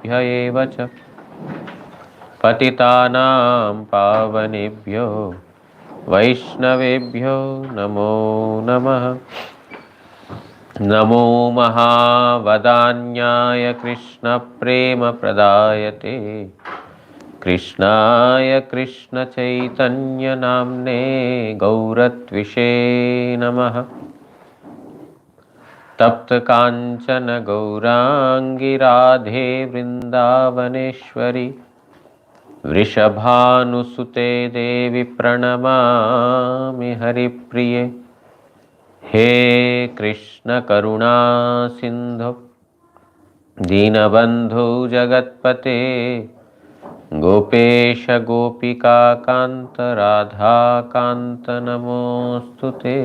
वैष्णवेभ्य एव च पतितानां पावनेभ्यो वैष्णवेभ्यो नमो नमः। नमो महावदान्याय कृष्णप्रेमप्रदायते कृष्णाय कृष्णचैतन्यनाम्ने गौरत्विषे नमः। तप्तकाञ्चन गौराङ्गी राधे वृन्दावनेश्वरि वृषभानुसुते देवी प्रणमामि हरिप्रिये। हे कृष्ण करुणा सिन्धु दीनबन्धु जगत्पते गोपेश गोपिका कान्त राधा कान्त नमोऽस्तुते।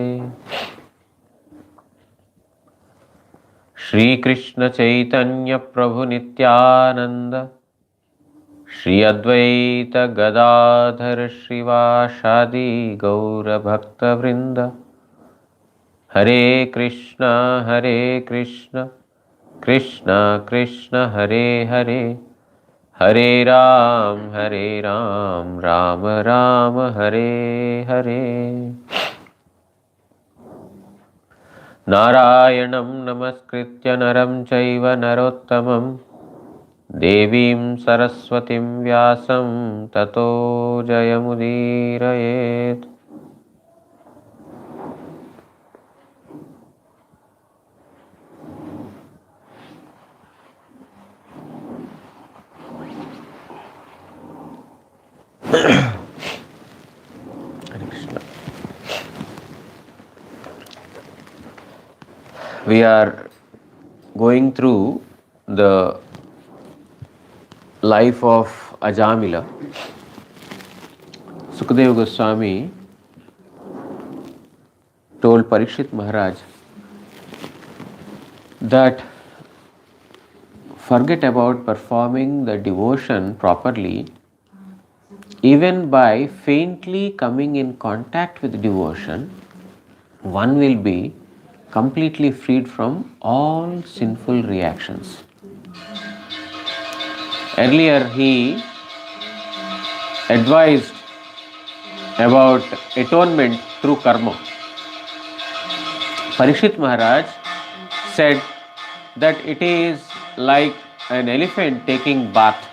श्री कृष्ण चैतन्य प्रभु नित्यानंद श्री अद्वैत गदाधर श्रीवासादि गौर भक्त वृंद। हरे कृष्ण कृष्ण कृष्ण हरे हरे, हरे राम राम राम हरे हरे। नारायणं नमस्कृत्य नरं चैव नरोत्तमं देवीं सरस्वतीं व्यासं ततो जयमुदीरयेत्। Hare Krishna. We are going through the life of Ajamila. Sukadeva Goswami told Parikshit Maharaj that forget about performing the devotion properly. Even by faintly coming in contact with devotion, one will be completely freed from all sinful reactions. Earlier he advised about atonement through karma. Parikshit Maharaj said that it is like an elephant taking bath.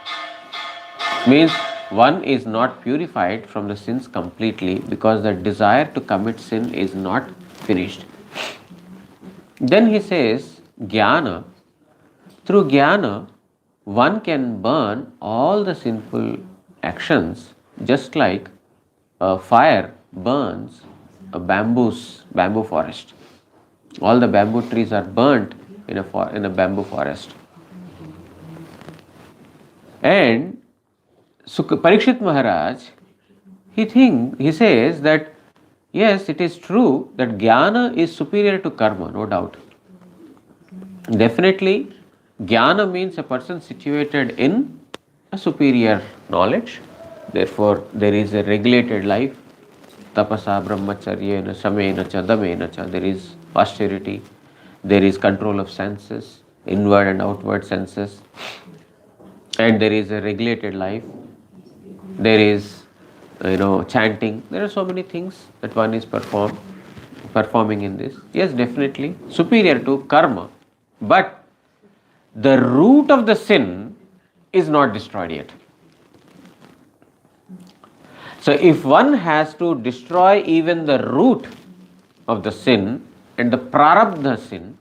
Means one is not purified from the sins completely because the desire to commit sin is not finished. Then he says, Jnana. Through Jnana, one can burn all the sinful actions just like a fire burns a bamboo forest. All the bamboo trees are burnt in a bamboo forest. And Parikshit Maharaj, he says that yes, it is true that Jnana is superior to karma, no doubt. Definitely, Jnana means a person situated in a superior knowledge. Therefore, there is a regulated life. Tapasa, brahmacharyena, samena cha, damena cha. There is austerity. There is control of senses, inward and outward senses. And there is a regulated life. There is, chanting. There are so many things that one is performing in this. Yes, definitely superior to karma. But the root of the sin is not destroyed yet. So if one has to destroy even the root of the sin and the prarabdha sin,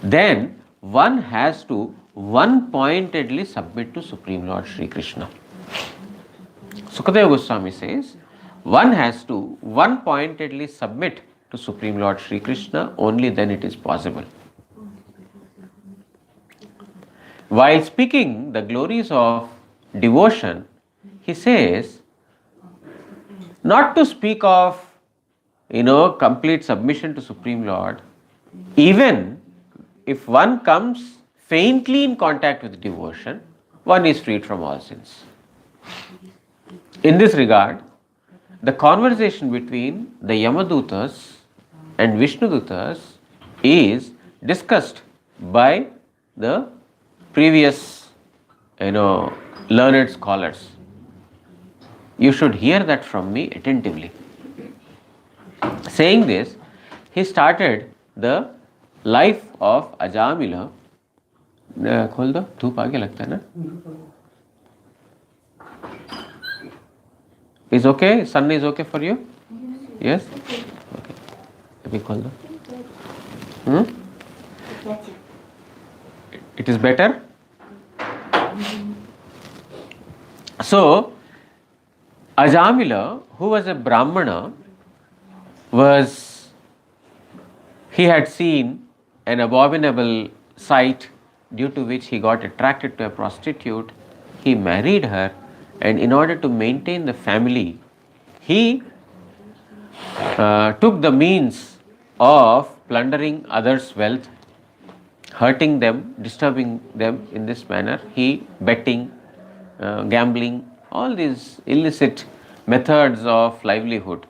then one has to one-pointedly submit to Supreme Lord Sri Krishna. Sukadeva Goswami says, one has to one-pointedly submit to Supreme Lord Sri Krishna, only then it is possible. While speaking the glories of devotion, he says, not to speak of, complete submission to Supreme Lord, even if one comes faintly in contact with devotion, one is freed from all sins. In this regard, the conversation between the Yamadutas and Vishnudutas is discussed by the previous learned scholars. You should hear that from me attentively. Saying this, he started the life of Ajamila. खोल दो, धूप आगे लगता है ना? Is okay? Sun is okay for you? Yes? Okay. अभी खोल दो. It is better? So, Ajamila, who was a Brahmana, he had seen an abominable sight due to which he got attracted to a prostitute. He married her, and in order to maintain the family, he took the means of plundering others' wealth, hurting them, disturbing them in this manner. He betting, gambling, all these illicit methods of livelihood.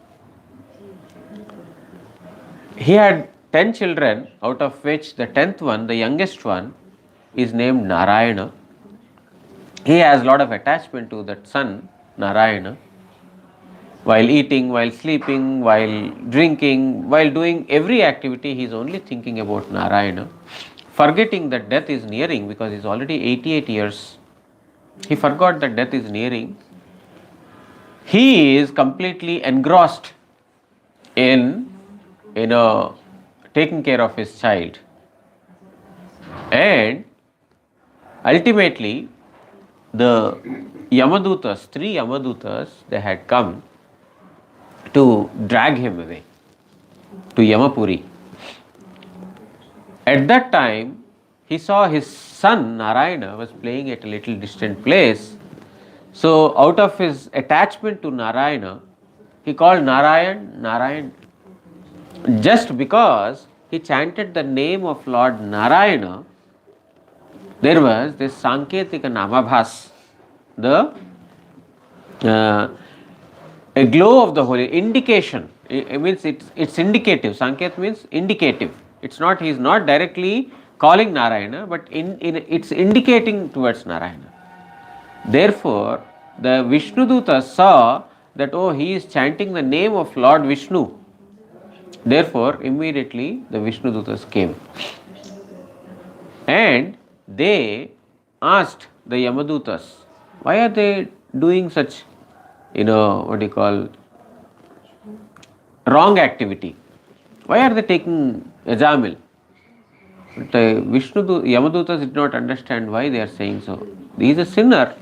He had 10 children, out of which the 10th one, the youngest one, is named Narayana. He has a lot of attachment to that son, Narayana. While eating, while sleeping, while drinking, while doing every activity, he is only thinking about Narayana, forgetting that death is nearing because he is already 88 years. He forgot that death is nearing. He is completely engrossed in taking care of his child. And ultimately, the Yamadutas, 3 Yamadutas, they had come to drag him away to Yamapuri. At that time, he saw his son Narayana was playing at a little distant place. So, out of his attachment to Narayana, he called Narayan, Narayan. Just because he chanted the name of Lord Narayana, there was this Sanketika Namabhas, a glow of the holy indication. It means it's indicative. Sanket means indicative. It's not, he is not directly calling Narayana, but it's indicating towards Narayana. Therefore, the Vishnudutas saw that, oh, he is chanting the name of Lord Vishnu. Therefore, immediately the Vishnudutas came. And they asked the Yamadutas, why are they doing such, wrong activity? Why are they taking Ajamil? But Yamadutas did not understand why they are saying so. He is a sinner,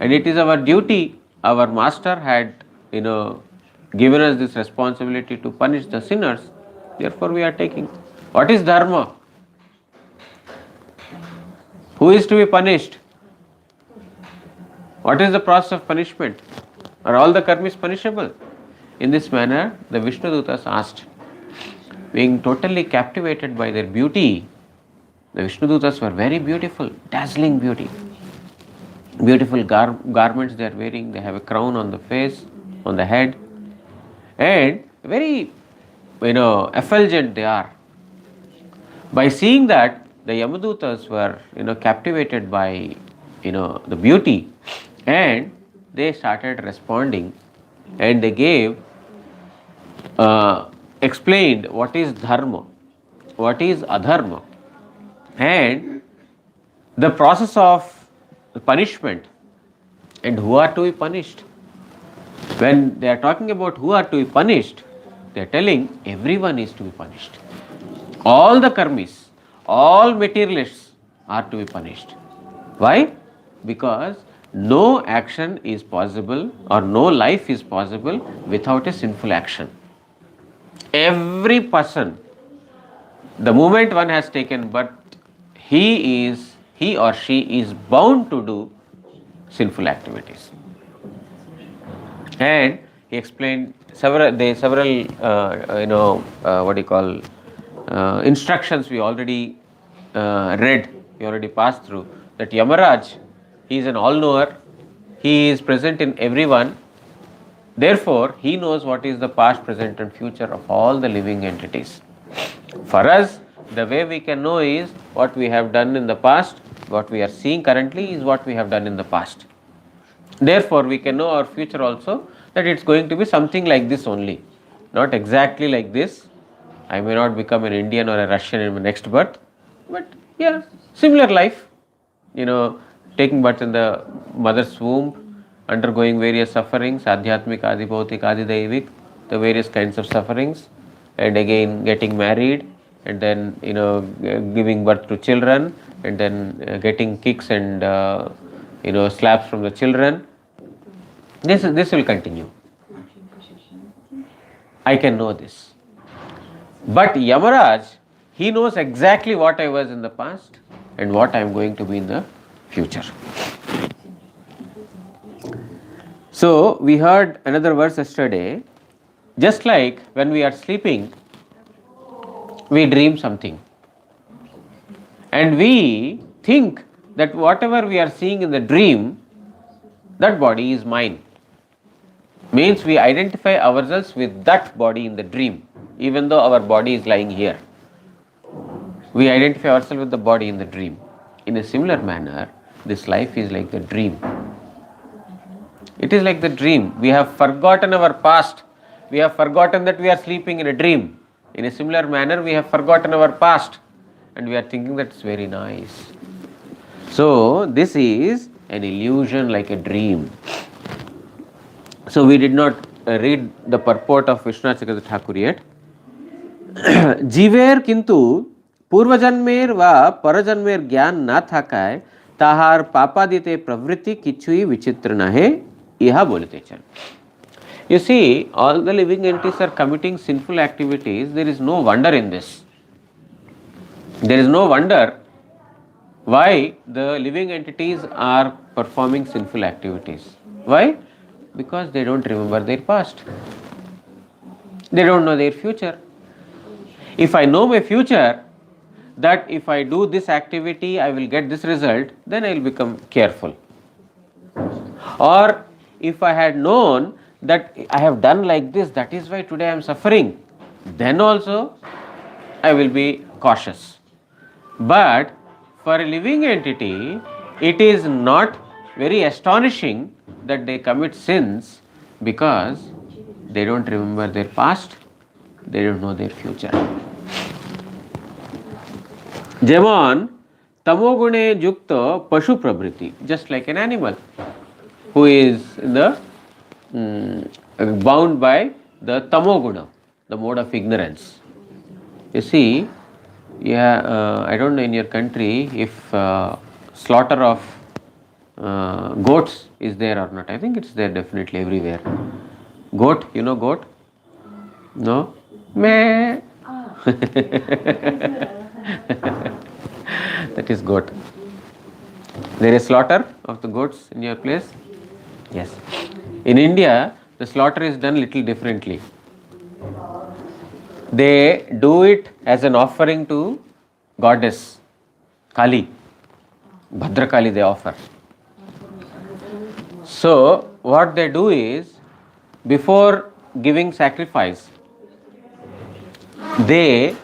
and it is our duty. Our master had, given us this responsibility to punish the sinners. Therefore, we are taking. What is dharma? Who is to be punished? What is the process of punishment? Are all the karmis punishable? In this manner, the Vishnudutas asked. Being totally captivated by their beauty, the Vishnudutas were very beautiful, dazzling beauty. Beautiful garments they are wearing, they have a crown on the face, on the head, and very, effulgent they are. By seeing that, the Yamadutas were, captivated by, the beauty, and they started responding, and they gave, explained what is dharma, what is adharma, and the process of punishment, and who are to be punished. When they are talking about who are to be punished, they are telling everyone is to be punished. All the karmis, all materialists are to be punished. Why? Because no action is possible or no life is possible without a sinful action. Every person, the moment one has taken birth, he or she is bound to do sinful activities. And he explained several instructions we already read, we already passed through, that Yamaraj, he is an all-knower, he is present in everyone, therefore he knows what is the past, present and future of all the living entities. For us, the way we can know is what we have done in the past, What we are seeing currently is what we have done in the past. Therefore, we can know our future also, that it's going to be something like this only. Not exactly like this. I may not become an Indian or a Russian in my next birth, but yeah, similar life. Taking birth in the mother's womb, undergoing various sufferings, adhyatmik, adi bhautik, adi daivik, the various kinds of sufferings, and again getting married, and then giving birth to children, and then getting kicks and slaps from the children. This will continue. I can know this. But Yamaraj, he knows exactly what I was in the past and what I am going to be in the future. So, we heard another verse yesterday. Just like when we are sleeping, we dream something. And we think that whatever we are seeing in the dream, that body is mine. Means we identify ourselves with that body in the dream, even though our body is lying here. We identify ourselves with the body in the dream. In a similar manner, this life is like the dream. It is like the dream. We have forgotten our past. We have forgotten that we are sleeping in a dream. In a similar manner, we have forgotten our past and we are thinking that it's very nice. So, this is an illusion like a dream. So, we did not read the purport of Vishwanath Chakravarti Thakur yet. जीवेर किंतु पूर्वजन्मेर व परजन्मेर ज्ञान न थाकाय ताहार पापादिते प्रवृत्ति किछुई विचित्र नहे यह बोलते चल. You see, all the living entities are committing sinful activities. There is no wonder in this. There is no wonder why the living entities are performing sinful activities. Why? Because they don't remember their past. They don't know their future. If I know my future, that if I do this activity, I will get this result, then I will become careful. Or if I had known that I have done like this, that is why today I am suffering, then also I will be cautious. But for a living entity, it is not very astonishing that they commit sins because they don't remember their past, they don't know their future. Jemon tamogune yukta pashu prabriti, just like an animal who is bound by the tamoguna, the mode of ignorance. You see, I don't know in your country if slaughter of goats is there or not. I think it's there definitely everywhere. Goat, you know goat? No? Meh. That is goat. There is slaughter of the goats in your place? Yes. In India, the slaughter is done little differently. They do it as an offering to goddess Kali. Bhadrakali they offer. So, what they do is, before giving sacrifice, they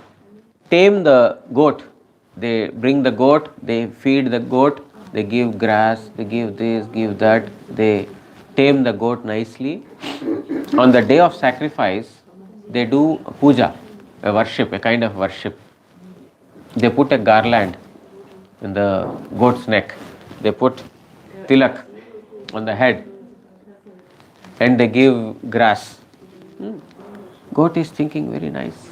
tame the goat. They bring the goat, they feed the goat, they give grass, they give this, give that, they tame the goat nicely. On the day of sacrifice, they do a puja, a worship, a kind of worship. They put a garland in the goat's neck, they put tilak on the head, and they give grass. Goat is thinking very nice.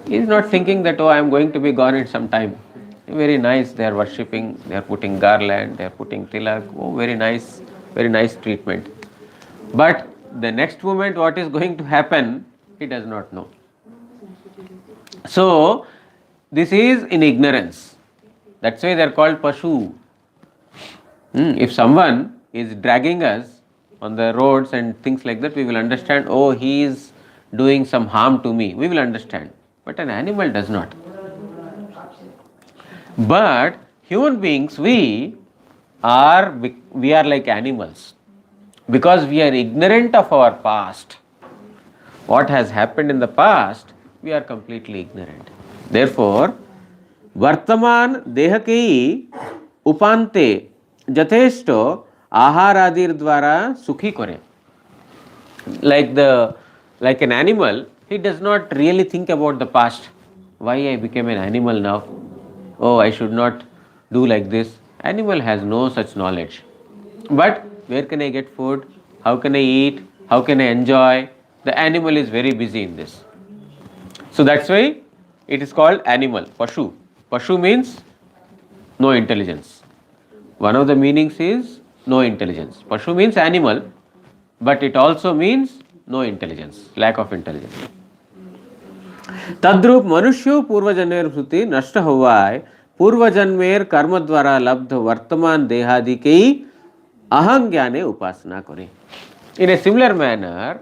He is not thinking that, oh, I am going to be gone in some time. Very nice, they are worshipping, they are putting garland, they are putting tilak. Oh, very nice treatment. But the next moment what is going to happen, he does not know. So, this is in ignorance. That's why they are called Pashu. If someone is dragging us on the roads and things like that, we will understand, oh, he is doing some harm to me. We will understand. But an animal does not. But human beings, we are like animals because we are ignorant of our past. What has happened in the past, we are completely ignorant. Therefore, Vartaman Dehaki উপান্তে যথেষ্ট আহারাদির দ্বারা সুখী করে। Like an animal, he does not really think about the past. Why I became an animal now? Oh, I should not do like this. Animal has no such knowledge. But where can I get food? How can I eat? How can I enjoy? The animal is very busy in this. So that's why it is called animal, pashu. Pashu means no intelligence. One of the meanings is no intelligence. Pashu means animal, but it also means no intelligence, lack of intelligence. तद्रूप मनुष्य पूर्वजन्मेर स्मृति नष्ट होवाय पूर्वजन्मेर कर्म द्वारा लब्ध वर्तमान देहादि की अहं ज्ञाने उपासना करे. In a similar manner,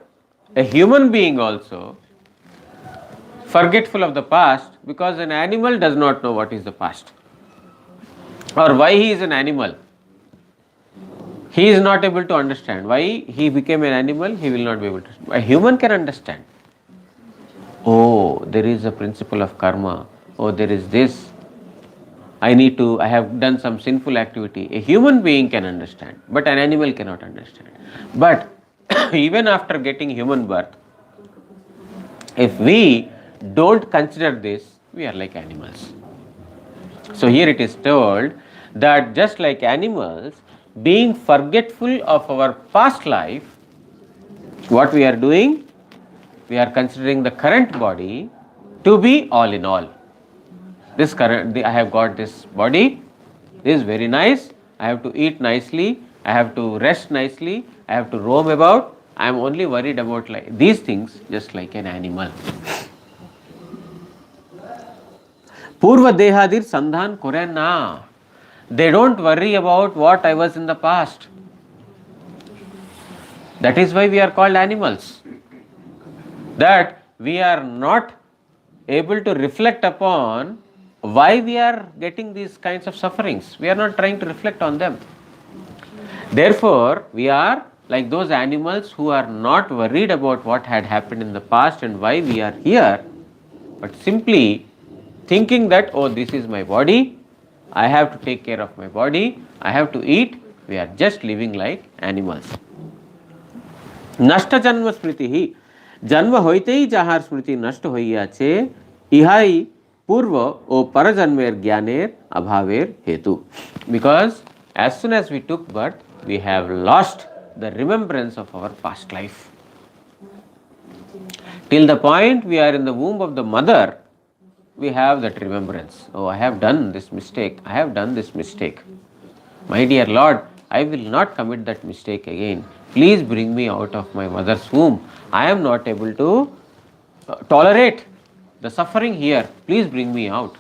a human being also forgetful of the past, because an animal does not know what is the past or why he is an animal. He is not able to understand why he became an animal. He will not be able to. A human can understand. Oh, there is a principle of karma. Oh, there is this. I have done some sinful activity. A human being can understand, but an animal cannot understand. But even after getting human birth, if we don't consider this, we are like animals. So here it is told that just like animals, being forgetful of our past life, what we are doing? We are considering the current body to be all in all. I have got this body, this is very nice, I have to eat nicely, I have to rest nicely, I have to roam about, I am only worried about these things just like an animal. Purva dehadir sandhan kore na. They don't worry about what I was in the past. That is why we are called animals. That we are not able to reflect upon why we are getting these kinds of sufferings. We are not trying to reflect on them. Therefore, we are like those animals who are not worried about what had happened in the past and why we are here, but simply thinking that, oh, this is my body, I have to take care of my body, I have to eat. We are just living like animals. Nashta janma smriti hi. Janma hoitei jahar smriti nashta hoiyache, ihai purva o parajanmer gyaner abhaver hetu. Because as soon as we took birth, we have lost the remembrance of our past life. Till the point we are in the womb of the mother, we have that remembrance. Oh, I have done this mistake, I have done this mistake. My dear Lord, I will not commit that mistake again. Please bring me out of my mother's womb. I am not able to tolerate the suffering here. Please bring me out.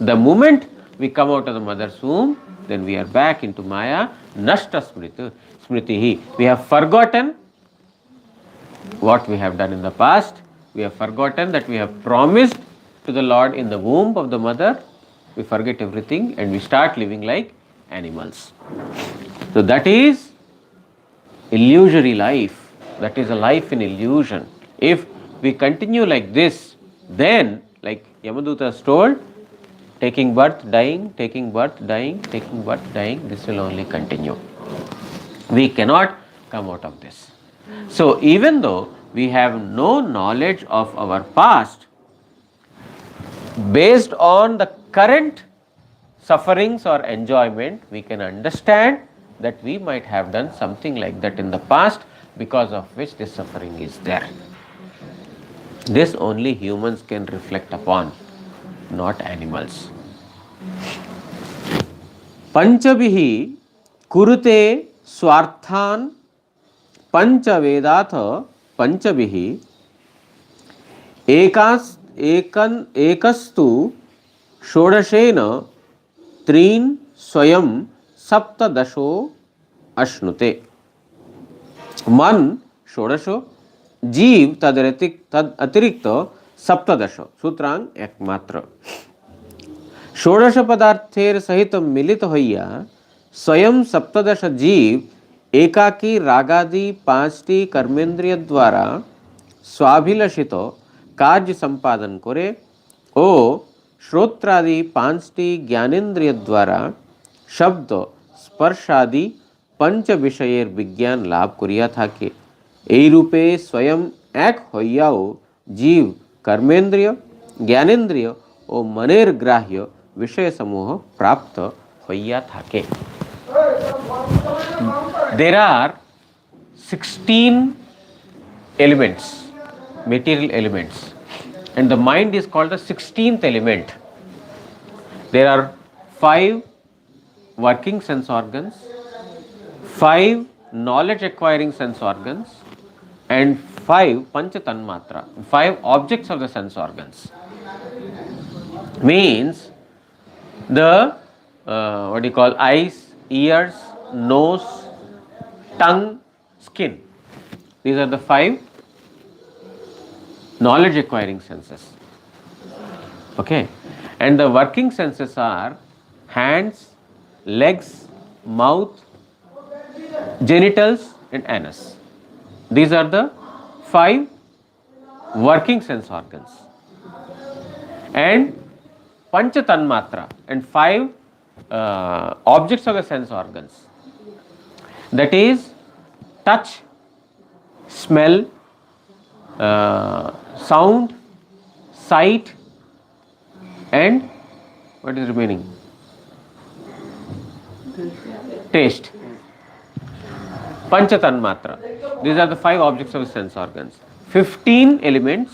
The moment we come out of the mother's womb, then we are back into Maya. Nashta smritihi. We have forgotten what we have done in the past. We have forgotten that we have promised to the Lord in the womb of the mother. We forget everything and we start living like animals. So that is illusory life. That is a life in illusion. If we continue like this, then like Yamadutas told, taking birth, dying, taking birth, dying, taking birth, dying, this will only continue. We cannot come out of this. So even though we have no knowledge of our past, based on the current sufferings or enjoyment, we can understand that we might have done something like that in the past, because of which this suffering is there. This only humans can reflect upon, not animals. Panchabihi kurute swarthan panchavedath panchabihi ekastu षोडशेन त्रीन स्वयं सप्तदशो अश्नुते. मन षोडशो, जीव तद अतिरिक्त सप्तदश, सूत्रांग एकमात्र. षोडश पदार्थेर सहित मिलित हइया स्वयं सप्तदश जीव एकाकी रागादि पांचटी कर्मेंद्रिय द्वारा स्वाभिलषित कार्य संपादन करे ओ श्रोत्रादि पांचटी ज्ञानेन्द्रिय द्वारा शब्द स्पर्शादि पंच विषयेर विज्ञान लाभ करिया थाके এই রূপে স্বয়ং এক হইয়াও জীব কর্মেন্দ্রিয় জ্ঞানেন্দ্রিয় ও মনের গ্রাহ্য বিষয়সমূহ প্রাপ্ত হইয়া থাকে। There are 16 elements, material elements, and the mind is called the 16th element. There are 5 working sense organs, 5 knowledge acquiring sense organs, and 5 pancha tanmatra, 5 objects of the sense organs. Means the what do you call, eyes, ears, nose, tongue, skin. These are the 5 knowledge acquiring senses. Okay, and the working senses are hands, legs, mouth, genitals, and anus. These are the 5 working sense organs. And pancha tanmatra, and 5 objects of the sense organs. That is touch, smell, sound, sight, and what is remaining? Taste. Pancha tanmatra. These are the 5 objects of the sense organs. 15 elements,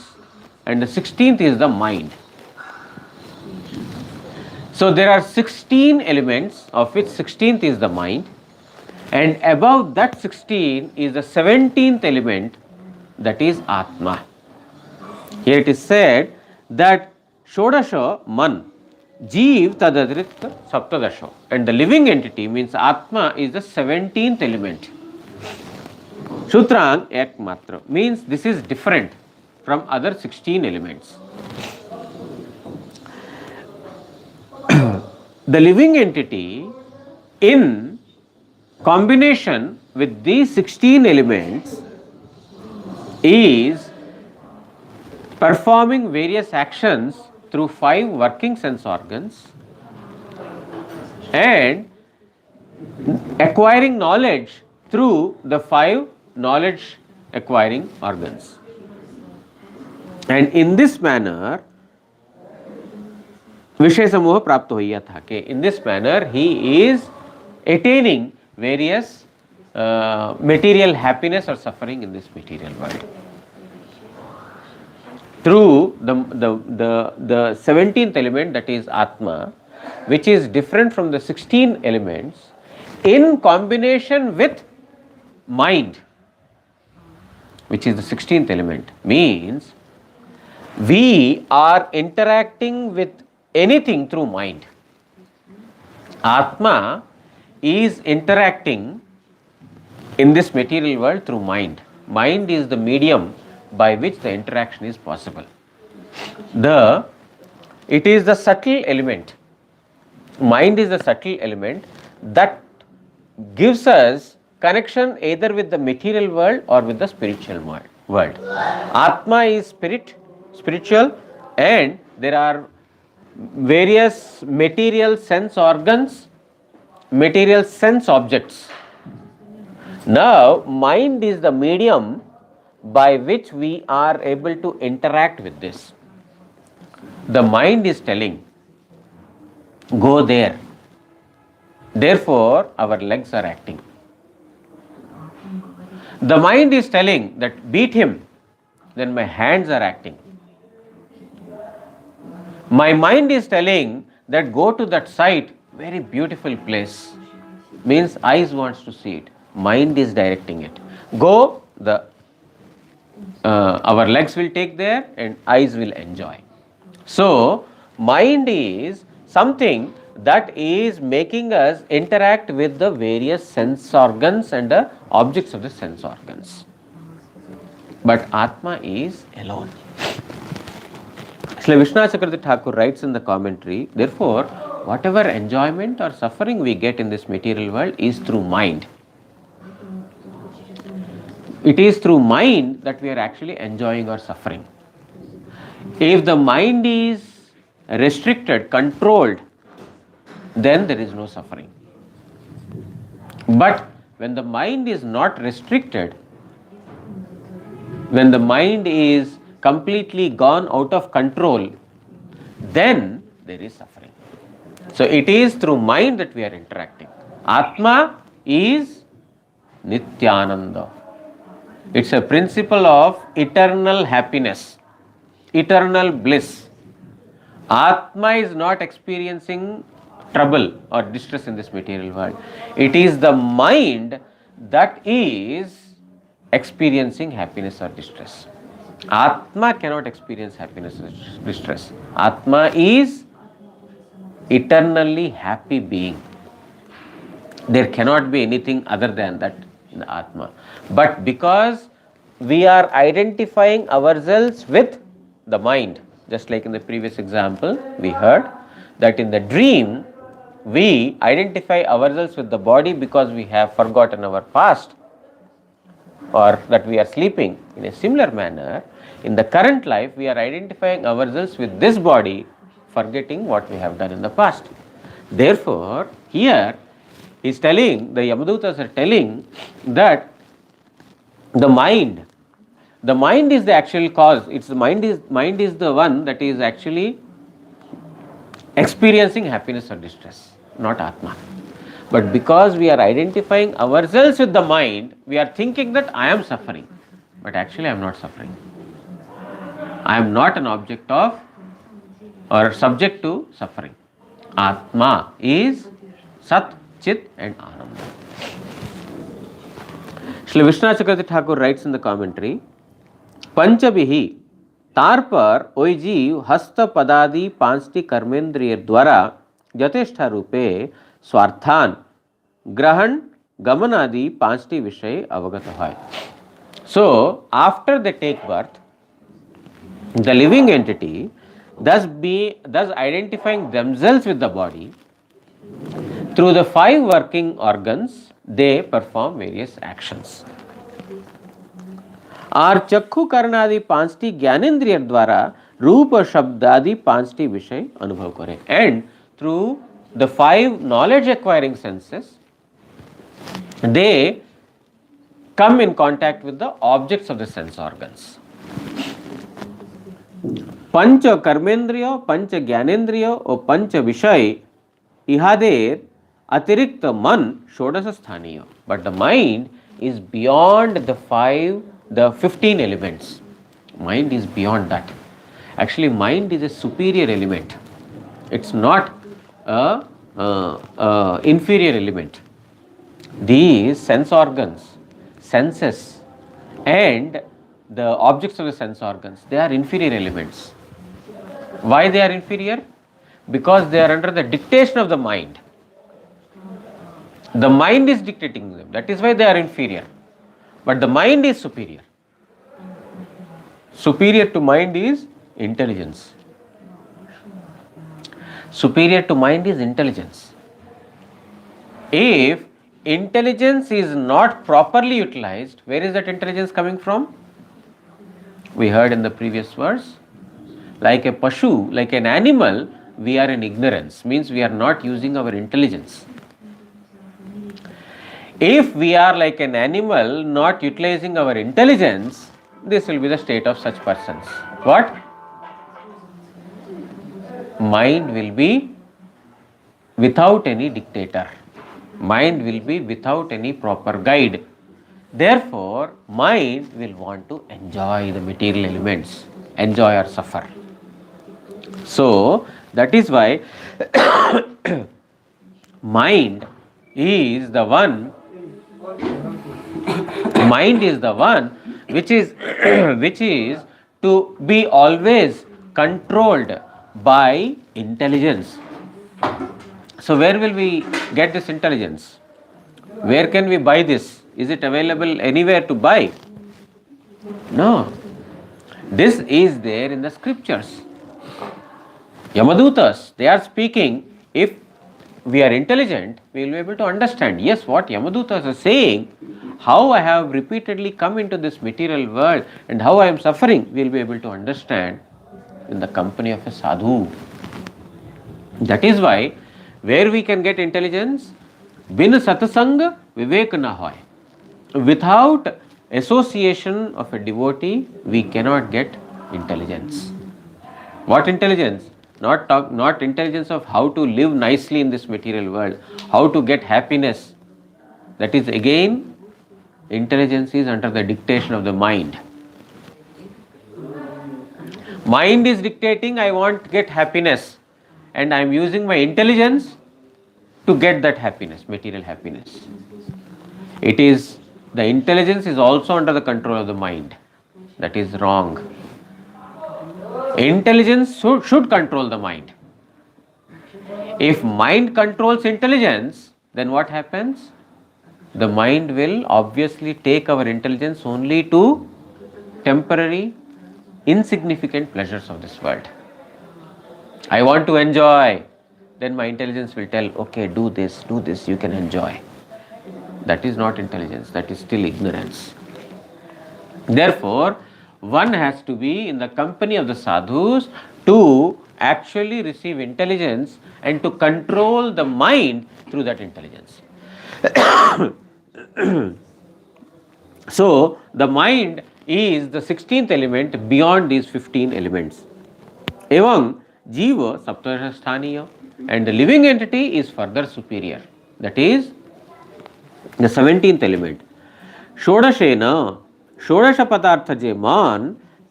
and the 16th is the mind. So there are 16 elements, of which 16th is the mind, and above that 16 is the 17th element, that is Atma. Here it is said that Shodasha man, Jeev tadadrit saptadasha, and the living entity means Atma is the 17th element. Sutrang ek matra means this is different from other 16 elements. The living entity in combination with these 16 elements is performing various actions through 5 working sense organs and acquiring knowledge through the 5 knowledge acquiring organs. And in this manner, Vishaya Samuha Prapta Hoiya Thake. In this manner, he is attaining various material happiness or suffering in this material world. Through the 17th element, that is Atma, which is different from the 16 elements, in combination with mind, which is the 16th element, means we are interacting with anything through mind. Atma is interacting in this material world through mind. Mind is the medium by which the interaction is possible. It is the subtle element. Mind is the subtle element that gives us connection either with the material world or with the spiritual world. Atma is spiritual, and there are various material sense organs, material sense objects. Now, mind is the medium by which we are able to interact with this. The mind is telling, go there. Therefore, our legs are acting. The mind is telling that beat him, then my hands are acting. My mind is telling that go to that site, very beautiful place, means eyes wants to see it. Mind is directing it. Go, our legs will take there and eyes will enjoy. So, mind is something that is making us interact with the various sense organs and the objects of the sense organs. But Atma is alone. Srila Vishwanath Chakravarti Thakur writes in the commentary, therefore, whatever enjoyment or suffering we get in this material world is through mind. It is through mind that we are actually enjoying or suffering. If the mind is restricted, controlled, then there is no suffering. But when the mind is not restricted, when the mind is completely gone out of control, then there is suffering. So it is through mind that we are interacting. Atma is Nityananda. It's a principle of eternal happiness, eternal bliss. Atma is not experiencing trouble or distress in this material world. It is the mind that is experiencing happiness or distress. Atma cannot experience happiness or distress. Atma is eternally happy being. There cannot be anything other than that in the Atma. But because we are identifying ourselves with the mind, just like in the previous example, we heard that in the dream we identify ourselves with the body because we have forgotten our past or that we are sleeping. In a similar manner, in the current life, we are identifying ourselves with this body, forgetting what we have done in the past. Therefore, here he is telling, the Yamadutas are telling that the mind is the actual cause. It's the mind is the one that is actually experiencing happiness or distress, not Atma. But because we are identifying ourselves with the mind, we are thinking that I am suffering. But actually I am not suffering. I am not an object of or subject to suffering. Atma is Sat, Chit and Ananda. Shri Vishwanath Chakravarti Thakur writes in the commentary, Panchabihi तार पर ओई जीव हस्त पदादि पांचटी कर्मेंद्रिय द्वारा यथेष्ट रूपे स्वार्थान ग्रहण गमन आदि पांचटी विषय अवगत है. So after they take birth, the living entity thus identifying themselves with the body through the 5 working organs, they perform various actions. और चक्षु कर्णादि 5टी ज्ञानेन्द्रिय द्वारा रूप शब्द आदि 5टी विषय अनुभव करें. And through the 5 knowledge acquiring senses they come in contact with the objects of the sense organs. पंच कर्मेंद्रिय, पंच ज्ञानेन्द्रिय और पंच विषय इहादेर अतिरिक्त मन षोडश स्थानीय. But the mind is beyond the 15 elements. Mind is beyond that. Actually, mind is a superior element. It's not a inferior element. These sense organs, senses and the objects of the sense organs, they are inferior elements. Why they are inferior? Because they are under the dictation of the mind. The mind is dictating them. That is why they are inferior. But the mind is superior. Superior to mind is intelligence. Superior to mind is intelligence. If intelligence is not properly utilized, where is that intelligence coming from? We heard in the previous verse, like a pashu, like an animal, we are in ignorance, means we are not using our intelligence. If we are like an animal, not utilizing our intelligence, this will be the state of such persons. What? Mind will be without any dictator. Mind will be without any proper guide. Therefore, mind will want to enjoy the material elements, enjoy or suffer. So, that is why mind is the one which is to be always controlled by intelligence. So where will we get this intelligence? Where can we buy this? Is it available anywhere to buy? No. This is there in the scriptures. Yamadutas, they are speaking. If we are intelligent, we will be able to understand, yes, what Yamadutas are saying, how I have repeatedly come into this material world and how I am suffering, we will be able to understand in the company of a sadhu. That is why, where we can get intelligence? Bin satsang vivek na hoy. Without association of a devotee, we cannot get intelligence. What intelligence? Not intelligence of how to live nicely in this material world, how to get happiness. That is again, intelligence is under the dictation of the mind. Mind is dictating, I want to get happiness, and I am using my intelligence to get that happiness, material happiness. It is, the intelligence is also under the control of the mind. That is wrong. Intelligence should control the mind. If mind controls intelligence, then what happens? The mind will obviously take our intelligence only to temporary, insignificant pleasures of this world. I want to enjoy. Then my intelligence will tell, okay, do this, you can enjoy. That is not intelligence, that is still ignorance. Therefore, one has to be in the company of the sadhus to actually receive intelligence and to control the mind through that intelligence. So, the mind is the 16th element beyond these 15 elements. Evam jiva saptadasha sthaniya, and the living entity is further superior. That is the 17th element. Shodashena षोडश पदार्थ जे मान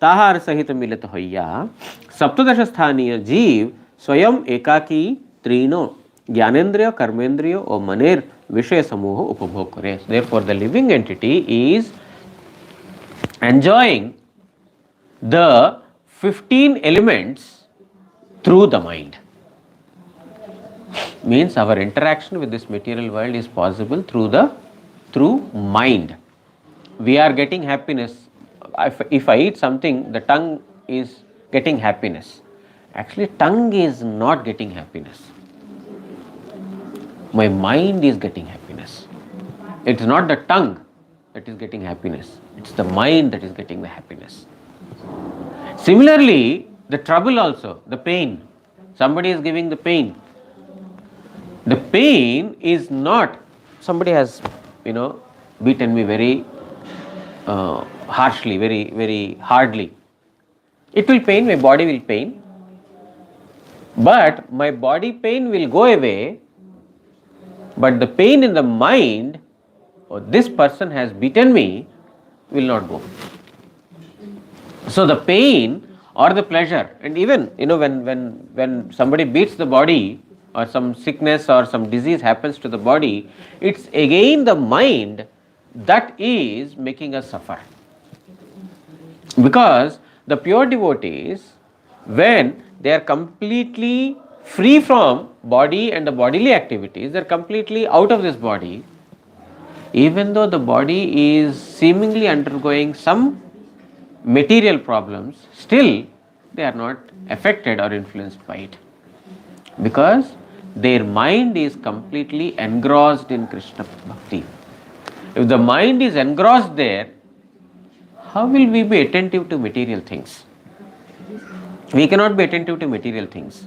ताहार सहित मिलित होइया सप्तदश स्थानीय जीव स्वयं एकाकी त्रीनो ज्ञानेन्द्रिय कर्मेंद्रिय और मनेर विषय समूह उपभोग करे. Therefore, the living entity is enjoying the 15 elements through the mind. Means our interaction with this material world is possible through mind. We are getting happiness. If I eat something, the tongue is getting happiness. Actually, tongue is not getting happiness. My mind is getting happiness. It's not the tongue that is getting happiness. It's the mind that is getting the happiness. Similarly, the trouble also, the pain. Somebody is giving the pain. The pain is not, somebody has, beaten me very harshly, very, very hardly. It will pain, my body will pain. But my body pain will go away. But the pain in the mind, oh, this person has beaten me, will not go. So the pain or the pleasure, and even when somebody beats the body, or some sickness or some disease happens to the body, it's again the mind that is making us suffer. Because the pure devotees, when they are completely free from body and the bodily activities, they are completely out of this body, even though the body is seemingly undergoing some material problems, still they are not affected or influenced by it. Because their mind is completely engrossed in Krishna Bhakti. If the mind is engrossed there, how will we be attentive to material things? We cannot be attentive to material things.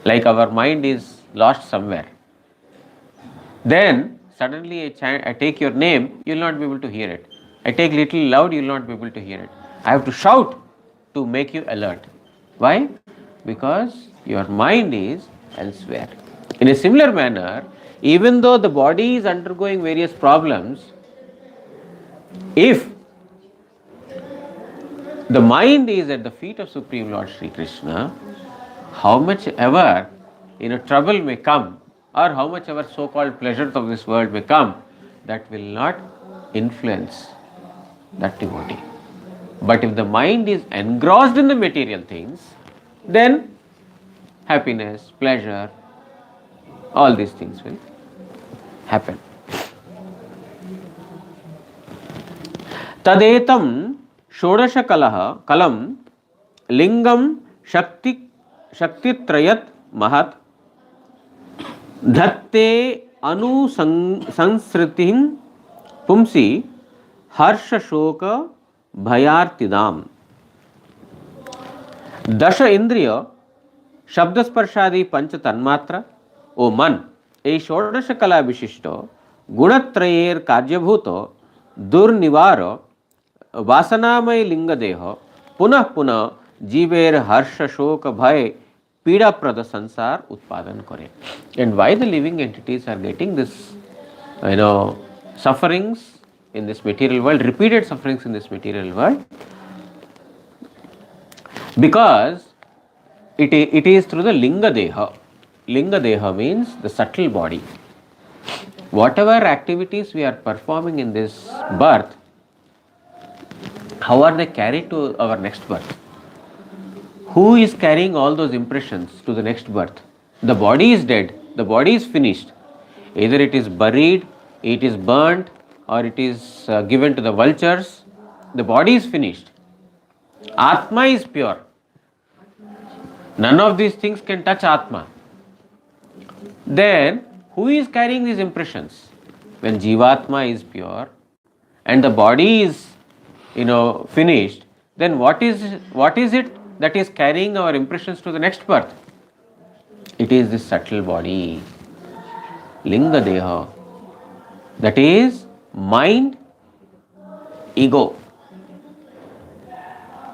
Like our mind is lost somewhere. Then suddenly I take your name, you will not be able to hear it. I take little loud, you will not be able to hear it. I have to shout to make you alert. Why? Because your mind is elsewhere. In a similar manner, even though the body is undergoing various problems, if the mind is at the feet of Supreme Lord Sri Krishna, how much ever trouble may come, or how much ever so-called pleasures of this world may come, that will not influence that devotee. But if the mind is engrossed in the material things, then happiness, pleasure, all these things will happen. Tadetam Shodasha kalam lingam shakti trayat mahat dhatte anu sansritim pumsi harsha shoka bhayartidam. Dasha indriya shabdasparshadi pancha tanmatra, O man, এই षोडश कला विशिष्ट गुणत्रयेर कार्यभूत दुर्निवार वासनामय लिंगदेह पुनः पुनः जीवेर हर्ष शोक भय पीड़ा प्रद संसार उत्पादन करे. And why the living entities are getting this sufferings in this material world, repeated sufferings in this material world? Because it is through the linga deha. Linga deha means the subtle body. Whatever activities we are performing in this birth, how are they carried to our next birth? Who is carrying all those impressions to the next birth? The body is dead, the body is finished. Either it is buried, it is burnt, or it is given to the vultures. The body is finished. Atma is pure. None of these things can touch Atma. Then, who is carrying these impressions? When Jivatma is pure and the body is, finished, then what is it that is carrying our impressions to the next birth? It is this subtle body, Linga Deha. That is mind, ego.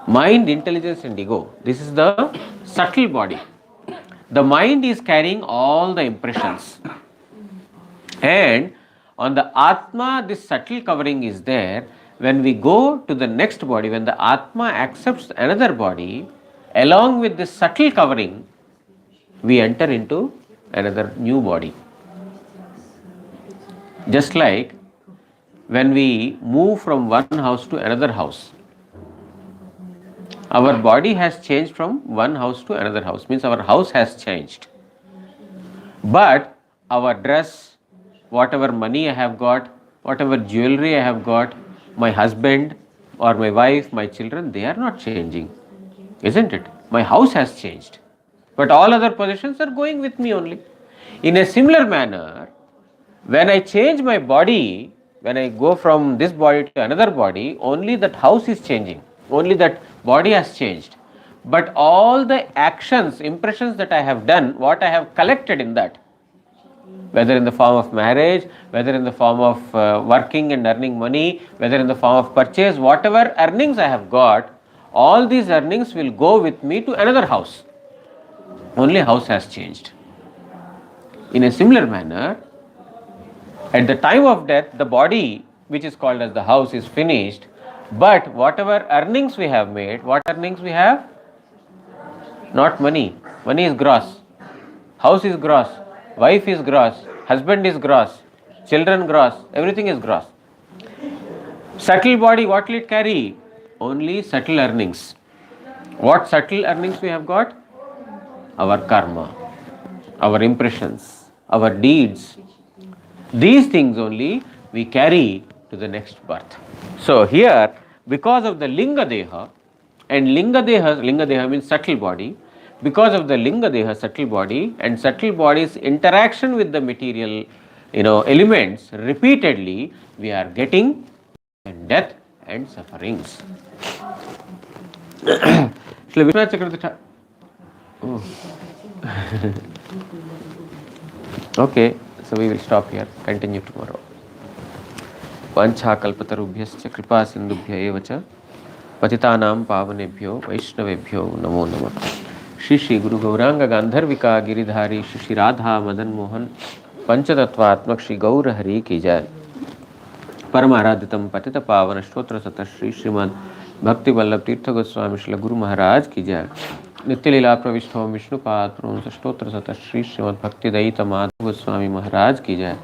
Mind, intelligence and ego. This is the subtle body. The mind is carrying all the impressions. And on the Atma, this subtle covering is there. When we go to the next body, when the Atma accepts another body, along with this subtle covering, we enter into another new body. Just like when we move from one house to another house, our body has changed from one house to another house, means our house has changed. But our dress, whatever money I have got, whatever jewelry I have got, my husband or my wife, my children, they are not changing, isn't it? My house has changed, but all other possessions are going with me only. In a similar manner, when I change my body, when I go from this body to another body, only that house is changing, only that body has changed. But all the actions, impressions that I have done, what I have collected in that, whether in the form of marriage, whether in the form of working and earning money, whether in the form of purchase, whatever earnings I have got, all these earnings will go with me to another house. Only house has changed. In a similar manner, at the time of death, the body, which is called as the house, is finished, but whatever earnings we have made, what earnings we have? Not money. Money is gross. House is gross. Wife is gross. Husband is gross. Children gross. Everything is gross. Subtle body, what will it carry? Only subtle earnings. What subtle earnings we have got? Our karma, our impressions, our deeds. These things only we carry to the next birth. So here, because of the Linga Deha, and Linga Deha means subtle body, because of the Linga Deha, subtle body, and subtle body's interaction with the material, elements, repeatedly, we are getting death and sufferings. Okay, so we will stop here, continue tomorrow. वाञ्छाकल्पतरुभ्यश्च कृपा सिन्धुभ्य एव च पतितानां पावनेभ्यो वैष्णवेभ्यो नमो नमः. श्री श्री गुरु गौरांग गांधर्विका गिरिधारी श्री श्री राधा मदन मोहन पंचतत्वात्मक श्री गौर हरि की जय. परमाराधितम पतित पावन स्तोत्र सत श्री श्रीमद भक्ति वल्लभ तीर्थ गोस्वामी श्री गुरु महाराज की जय. नित्य लीला प्रविष्टो विष्णुपाद प्रवंश स्तोत्र सत श्री श्रीमद भक्ति दयित माधव गोस्वामी महाराज की जय.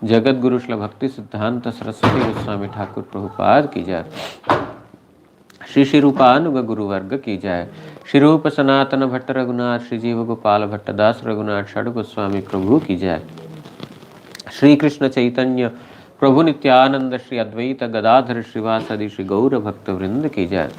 जगत गुरु श्री भक्ति सिद्धांत सरस्वती गोस्वामी ठाकुर प्रभुपाद की जय. श्री श्री रूपानुग गुरु वर्ग की जय. श्री रूप सनातन भट्ट रघुनाथ श्री जीव गोपाल भट्टदास रघुनाथ षड गोस्वामी प्रभु की जय. श्री कृष्ण चैतन्य प्रभु नित्यानंद श्री अद्वैत गदाधर श्रीवासदि श्री गौर भक्त वृंद की जय.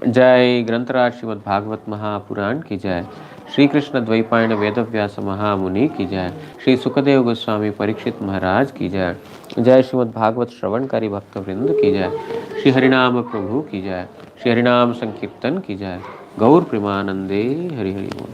जय ग्रंथराज श्रीमद् भागवत महापुराण की जय. श्री कृष्ण द्वैपायन वेदव्यास महामुनि की जय. श्री सुखदेव गोस्वामी परीक्षित महाराज की जय. जय श्रीमद् भागवत श्रवणकारी भक्त वृंद की जय. श्री हरिनाम प्रभु की जय. श्री हरिनाम संकीर्तन की जय. गौर प्रेमानंदे हरि हरि बोल.